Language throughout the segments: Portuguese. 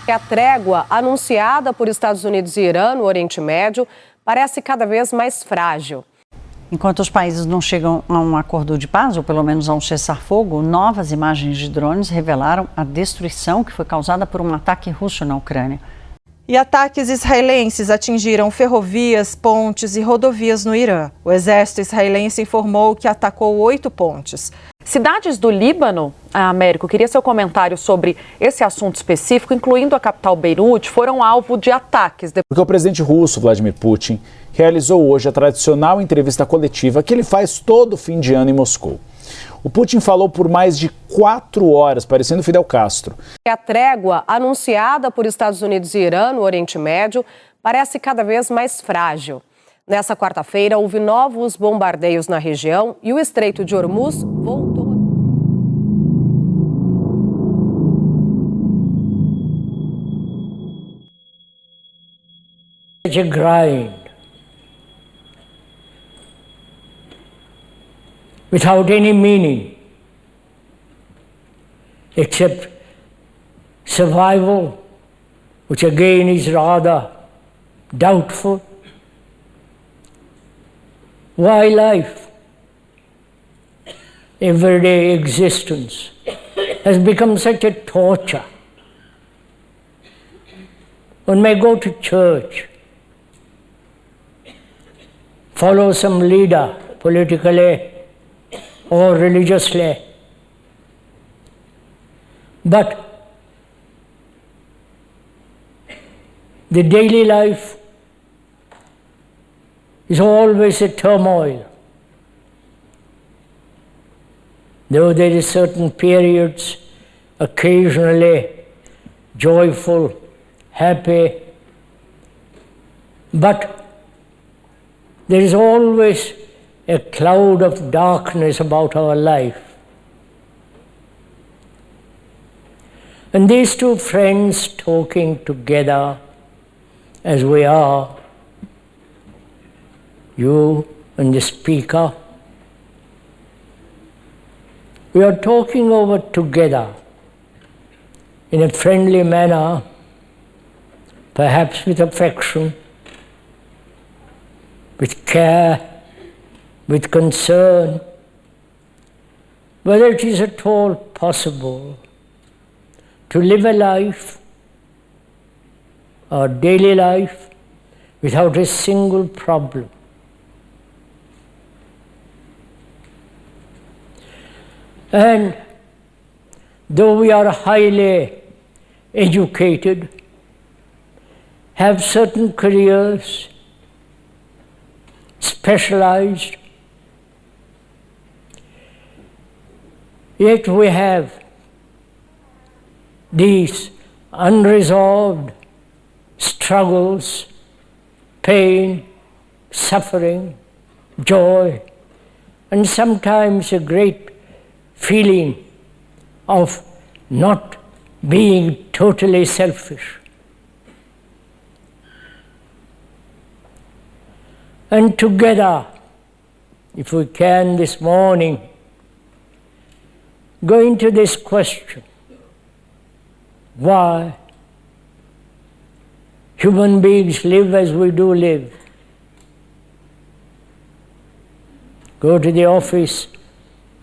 A trégua anunciada por Estados Unidos e Irã no Oriente Médio parece cada vez mais frágil. Enquanto os países não chegam a um acordo de paz, ou pelo menos a um cessar-fogo, novas imagens de drones revelaram a destruição que foi causada por um ataque russo na Ucrânia. E ataques israelenses atingiram ferrovias, pontes e rodovias no Irã. O exército israelense informou que atacou 8 pontes. Cidades do Líbano, Américo, queria seu comentário sobre esse assunto específico, incluindo a capital Beirute, foram alvo de ataques. Porque o presidente russo, Vladimir Putin, realizou hoje a tradicional entrevista coletiva que ele faz todo fim de ano em Moscou. O Putin falou por mais de 4 horas, parecendo Fidel Castro. A trégua anunciada por Estados Unidos e Irã no Oriente Médio parece cada vez mais frágil. Nessa quarta-feira, houve novos bombardeios na região e o Estreito de Hormuz voltou. Such a grind, without any meaning, except survival, which again is rather doubtful. Why life? Everyday existence has become such a torture. One may go to church, follow some leader politically or religiously, but the daily life is always a turmoil. Though there is certain periods, occasionally joyful, happy, but there is always a cloud of darkness about our life. And these two friends talking together as we are, you and the speaker, we are talking over together in a friendly manner, perhaps with affection, with care, with concern, whether it is at all possible to live a life, our daily life, without a single problem. And though we are highly educated, have certain careers, specialized, yet we have these unresolved struggles, pain, suffering, joy, and sometimes a great feeling of not being totally selfish. And together, if we can this morning, go into this question: why human beings live as we do live? Go to the office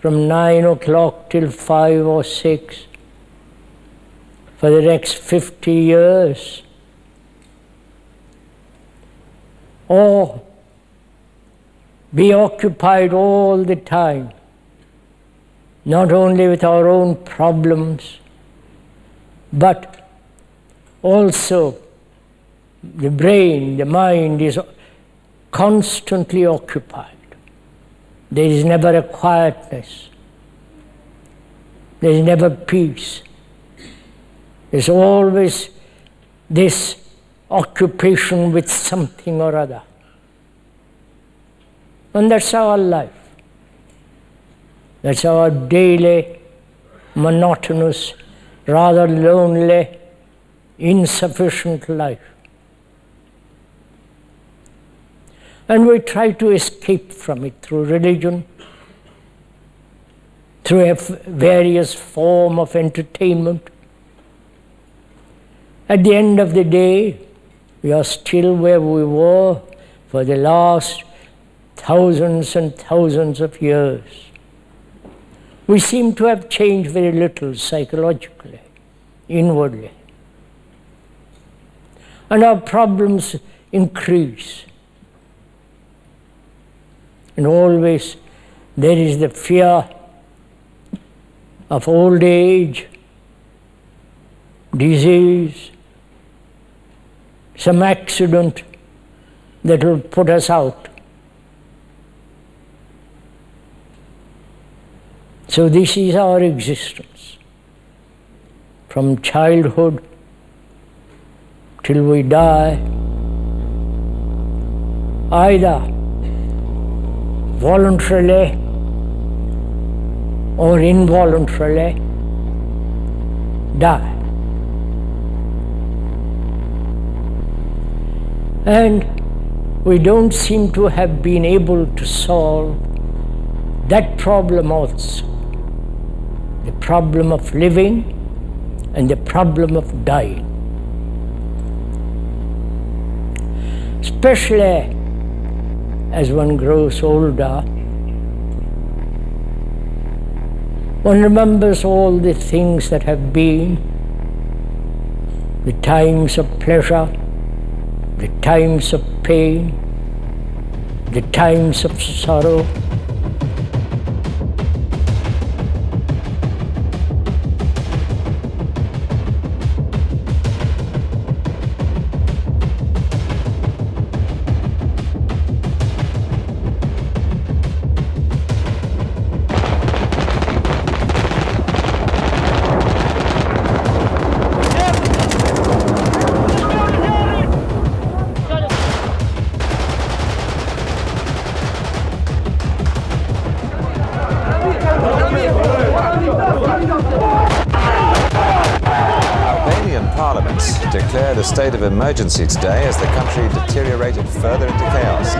from 9 o'clock till 5 or 6 for the next 50 years. Or be occupied all the time, not only with our own problems, but also the brain, the mind is constantly occupied. There is never a quietness. There is never peace. There's always this occupation with something or other. And that's our life. That's our daily, monotonous, rather lonely, insufficient life. And we try to escape from it through religion, through a various form of entertainment. At the end of the day, we are still where we were for the last thousands and thousands of years. We seem to have changed very little psychologically, inwardly. And our problems increase. And always there is the fear of old age, disease, some accident that will put us out. So this is our existence. From childhood till we die, either voluntarily or involuntarily die. And we don't seem to have been able to solve that problem also, the problem of living and the problem of dying. Especially as one grows older, one remembers all the things that have been, the times of pleasure, the times of pain, the times of sorrow. Declared a state of emergency today as the country deteriorated further into chaos.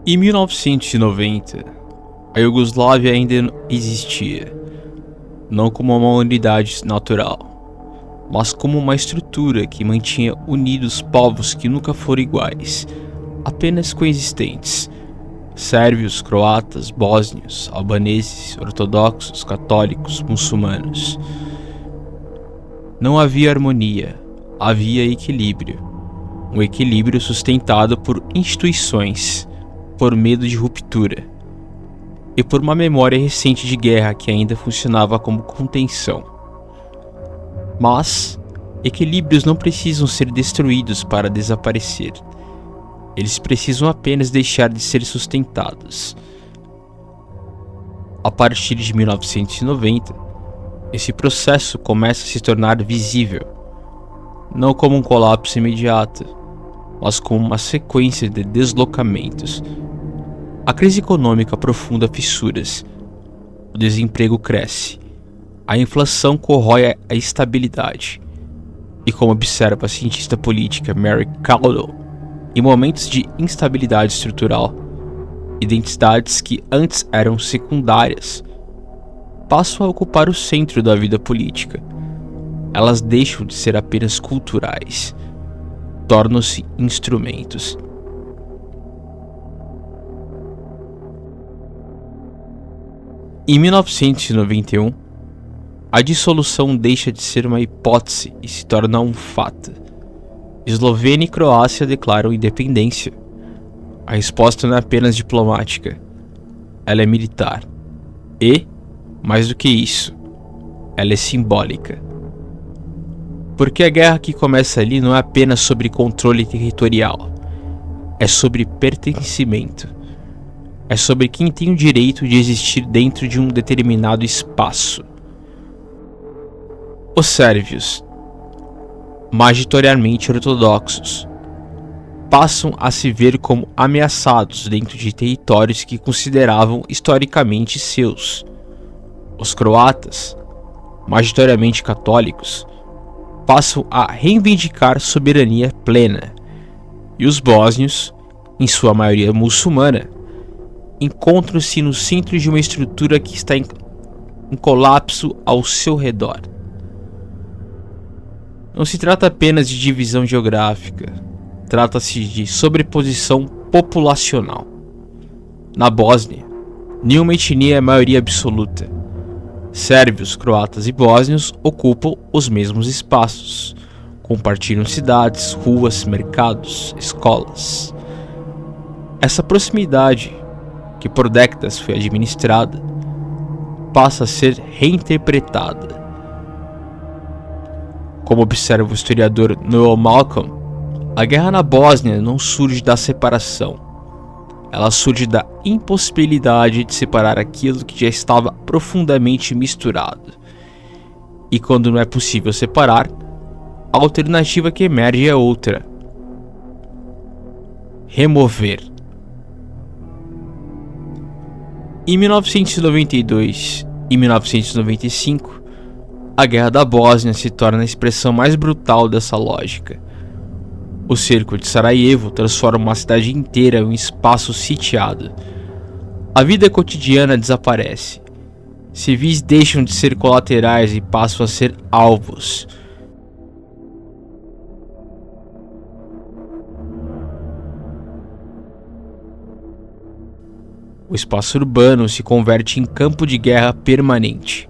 Em 1990, a Iugoslávia ainda existia, não como uma unidade natural, mas como uma estrutura que mantinha unidos povos que nunca foram iguais, apenas coexistentes: sérvios, croatas, bósnios, albaneses, ortodoxos, católicos, muçulmanos. Não havia harmonia, havia equilíbrio, um equilíbrio sustentado por instituições, por medo de ruptura e por uma memória recente de guerra que ainda funcionava como contenção. Mas equilíbrios não precisam ser destruídos para desaparecer. Eles precisam apenas deixar de ser sustentados. A partir de 1990, esse processo começa a se tornar visível, não como um colapso imediato, mas como uma sequência de deslocamentos. A crise econômica aprofunda fissuras, o desemprego cresce, a inflação corrói a estabilidade, e como observa a cientista política Mary Caldwell, em momentos de instabilidade estrutural, identidades que antes eram secundárias passam a ocupar o centro da vida política. Elas deixam de ser apenas culturais, tornam-se instrumentos. Em 1991, a dissolução deixa de ser uma hipótese e se torna um fato. Eslovênia e Croácia declaram independência. A resposta não é apenas diplomática, ela é militar. E, mais do que isso, ela é simbólica. Porque a guerra que começa ali não é apenas sobre controle territorial, é sobre pertencimento. É sobre quem tem o direito de existir dentro de um determinado espaço. Os sérvios, majoritariamente ortodoxos, passam a se ver como ameaçados dentro de territórios que consideravam historicamente seus. Os croatas, majoritariamente católicos, passam a reivindicar soberania plena, e os bósnios, em sua maioria muçulmana, encontram-se no centro de uma estrutura que está em colapso ao seu redor. Não se trata apenas de divisão geográfica, trata-se de sobreposição populacional. Na Bósnia, nenhuma etnia é maioria absoluta. Sérvios, croatas e bósnios ocupam os mesmos espaços, compartilham cidades, ruas, mercados, escolas. Essa proximidade, que por décadas foi administrada, passa a ser reinterpretada. Como observa o historiador Noel Malcolm, a guerra na Bósnia não surge da separação. Ela surge da impossibilidade de separar aquilo que já estava profundamente misturado. E quando não é possível separar, a alternativa que emerge é outra: remover. Em 1992 e 1995, a Guerra da Bósnia se torna a expressão mais brutal dessa lógica. O cerco de Sarajevo transforma uma cidade inteira em um espaço sitiado. A vida cotidiana desaparece. Civis deixam de ser colaterais e passam a ser alvos. O espaço urbano se converte em campo de guerra permanente.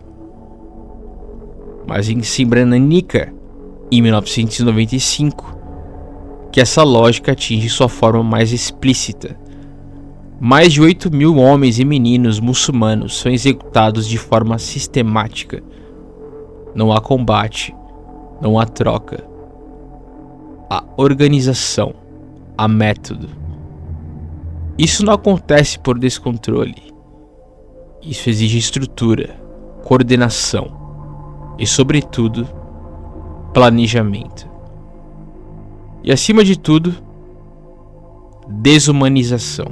Mas em Srebrenica, em 1995, que essa lógica atinge sua forma mais explícita. Mais de 8.000 homens e meninos muçulmanos são executados de forma sistemática. Não há combate, não há troca. Há organização, há método. Isso não acontece por descontrole. Isso exige estrutura, coordenação e, sobretudo, planejamento. E, acima de tudo, desumanização.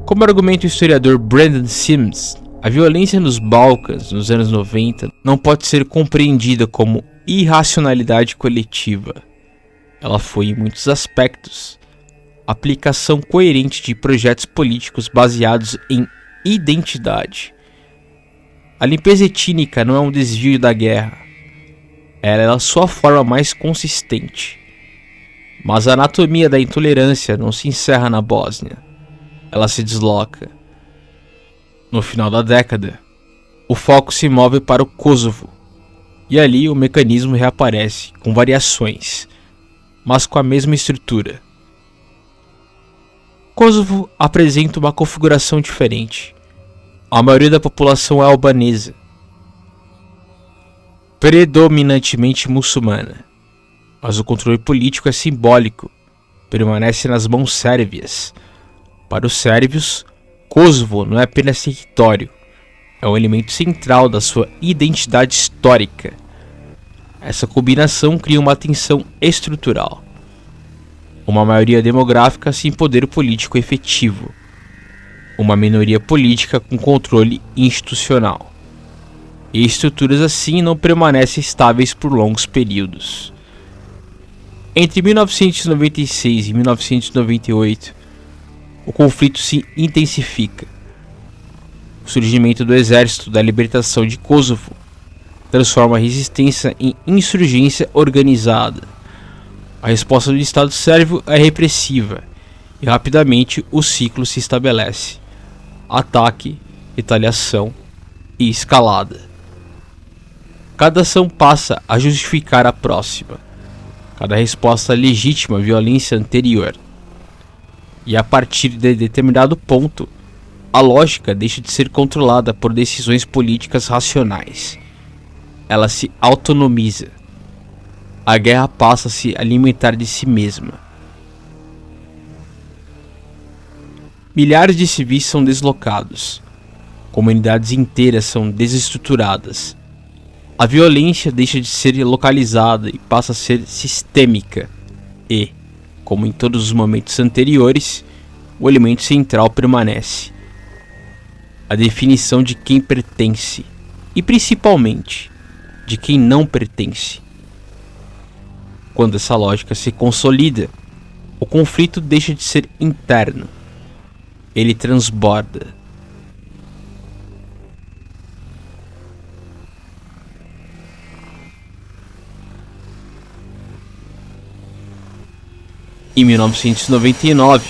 Como argumenta o historiador Brandon Sims, a violência nos Balcãs nos anos 90 não pode ser compreendida como irracionalidade coletiva. Ela foi, em muitos aspectos, aplicação coerente de projetos políticos baseados em identidade. A limpeza étnica não é um desvio da guerra. Ela é a sua forma mais consistente. Mas a anatomia da intolerância não se encerra na Bósnia. Ela se desloca. No final da década, o foco se move para o Kosovo. E ali o mecanismo reaparece, com variações, mas com a mesma estrutura. Kosovo apresenta uma configuração diferente. A maioria da população é albanesa, predominantemente muçulmana, mas o controle político é simbólico, permanece nas mãos sérvias. Para os sérvios, Kosovo não é apenas território, é um elemento central da sua identidade histórica. Essa combinação cria uma tensão estrutural. Uma maioria demográfica sem poder político efetivo. Uma minoria política com controle institucional. E estruturas assim não permanecem estáveis por longos períodos. Entre 1996 e 1998, o conflito se intensifica. O surgimento do Exército da Libertação de Kosovo transforma a resistência em insurgência organizada. A resposta do Estado sérvio é repressiva e rapidamente o ciclo se estabelece: ataque, retaliação e escalada. Cada ação passa a justificar a próxima. Cada resposta legítima à violência anterior. E a partir de determinado ponto, a lógica deixa de ser controlada por decisões políticas racionais. Ela se autonomiza. A guerra passa a se alimentar de si mesma. Milhares de civis são deslocados. Comunidades inteiras são desestruturadas. A violência deixa de ser localizada e passa a ser sistêmica. E, como em todos os momentos anteriores, o elemento central permanece: a definição de quem pertence e, principalmente, de quem não pertence. Quando essa lógica se consolida, o conflito deixa de ser interno. Ele transborda. Em 1999,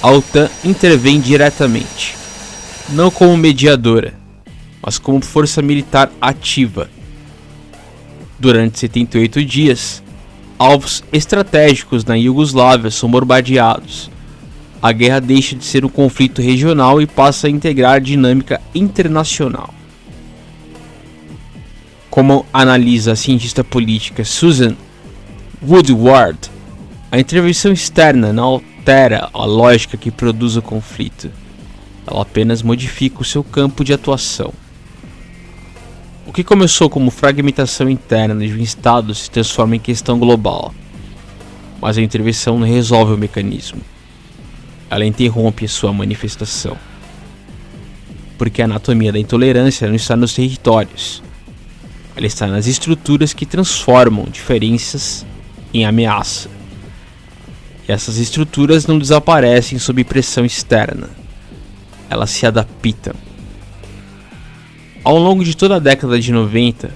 a OTAN intervém diretamente, não como mediadora, mas como força militar ativa. Durante 78 dias, alvos estratégicos na Iugoslávia são bombardeados. A guerra deixa de ser um conflito regional e passa a integrar a dinâmica internacional. Como analisa a cientista política Susan Woodward, a intervenção externa não altera a lógica que produz o conflito. Ela apenas modifica o seu campo de atuação. O que começou como fragmentação interna de um Estado se transforma em questão global. Mas a intervenção não resolve o mecanismo. Ela interrompe a sua manifestação. Porque a anatomia da intolerância não está nos territórios. Ela está nas estruturas que transformam diferenças em ameaça. E essas estruturas não desaparecem sob pressão externa. Elas se adaptam. Ao longo de toda a década de 90,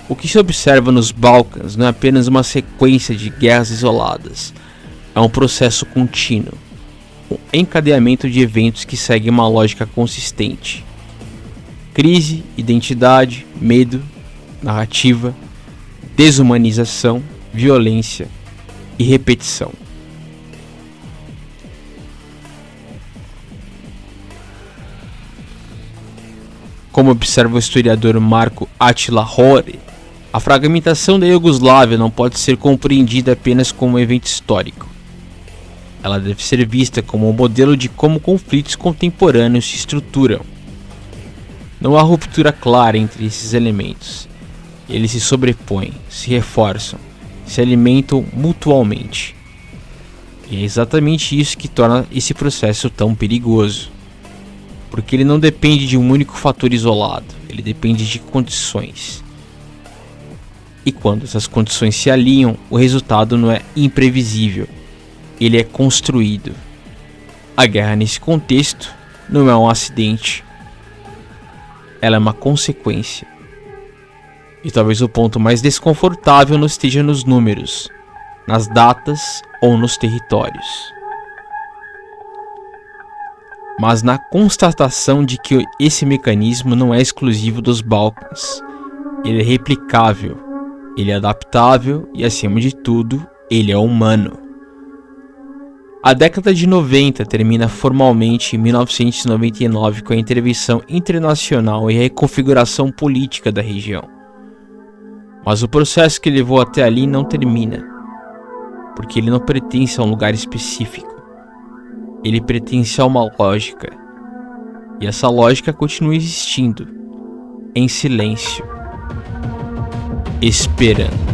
o que se observa nos Balcãs não é apenas uma sequência de guerras isoladas. É um processo contínuo. Um encadeamento de eventos que seguem uma lógica consistente. Crise, identidade, medo, narrativa, desumanização, violência e repetição. Como observa o historiador Marco Attila Hore, a fragmentação da Iugoslávia não pode ser compreendida apenas como um evento histórico. Ela deve ser vista como um modelo de como conflitos contemporâneos se estruturam. Não há ruptura clara entre esses elementos. Eles se sobrepõem, se reforçam, se alimentam mutualmente. E é exatamente isso que torna esse processo tão perigoso. Porque ele não depende de um único fator isolado, ele depende de condições. E quando essas condições se alinham, o resultado não é imprevisível, ele é construído. A guerra nesse contexto não é um acidente, ela é uma consequência. E talvez o ponto mais desconfortável não esteja nos números, nas datas ou nos territórios, mas na constatação de que esse mecanismo não é exclusivo dos Balcãs. Ele é replicável, ele é adaptável e, acima de tudo, ele é humano. A década de 90 termina formalmente em 1999 com a intervenção internacional e a reconfiguração política da região. Mas o processo que levou até ali não termina, porque ele não pertence a um lugar específico. Ele pertence a uma lógica, e essa lógica continua existindo, em silêncio, esperando.